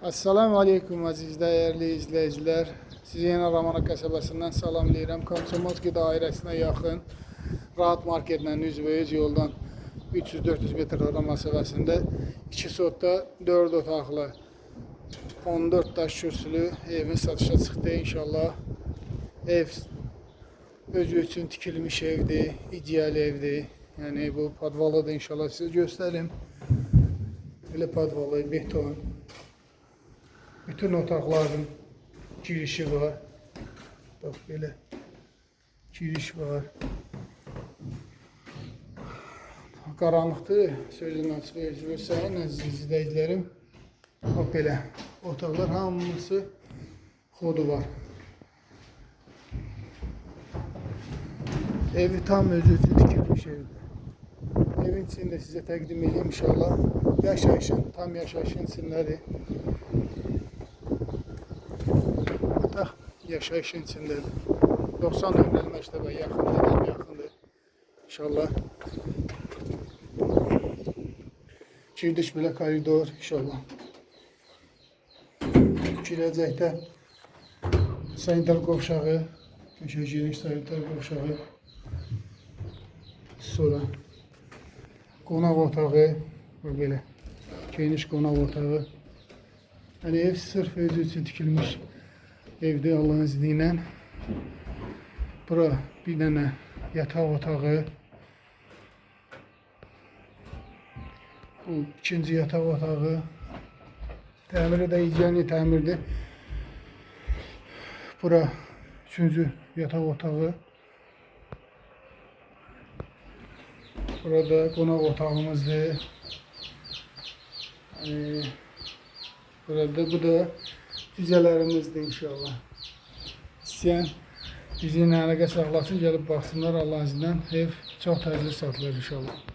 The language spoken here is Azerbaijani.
Assalamu aleykum əziz dəyərli izləyicilər. Sizi yenə Ramana qəsəbəsindən salamlayıram. Komsomolski dairəsinə yaxın Rahat marketlə üzbəüz yoldan 300-400 metr ara məsafəsində 2 sotda 4 otaqlı 14 daş kürsülü evin satışa çıxdı inşallah. Ev özü üçün tikilmiş evdir, ideal evdir. Yəni bu podvalı da inşallah sizə göstərim. Belə podvalı, beton. Bütün otaqların girişi var. Bax belə giriş var. Qaranlıqdır, sözün açıq göstərin əziz izləyicilərim. Bax belə otaqlar hamısı xodu var. Evi tam özü üçün tikilmiş evdir. Evin içində sizə təqdim edeyim inşallah. Yaşayışın, tam yaşayışın içindədir. Otaq yaşayışın içindədir. 90 nömrəli məktəbə yaxındır. İnşallah. Girdik belə koridor inşallah. Girəcəkdə sanitar qovşağı, geniş sanitar qovşağı. Sonra qonaq otağı və belə geniş qonaq otağı. Yəni ev sırf özü üçün tikilmiş evdir Allahın izni ilə. Bura bir dənə yataq otağı. Bu ikinci yataq otağı. Təmiri də higiyeni təmirdir. Bura üçüncü yataq otağı. Burada qonaq otağımızdır. Burada bu da cücələrimizdir inşallah. İstəyən bizi əlaqə saxlasın, gəlib baxsınlar Allahın izni ilə. Ev çox tezli satılır inşallah.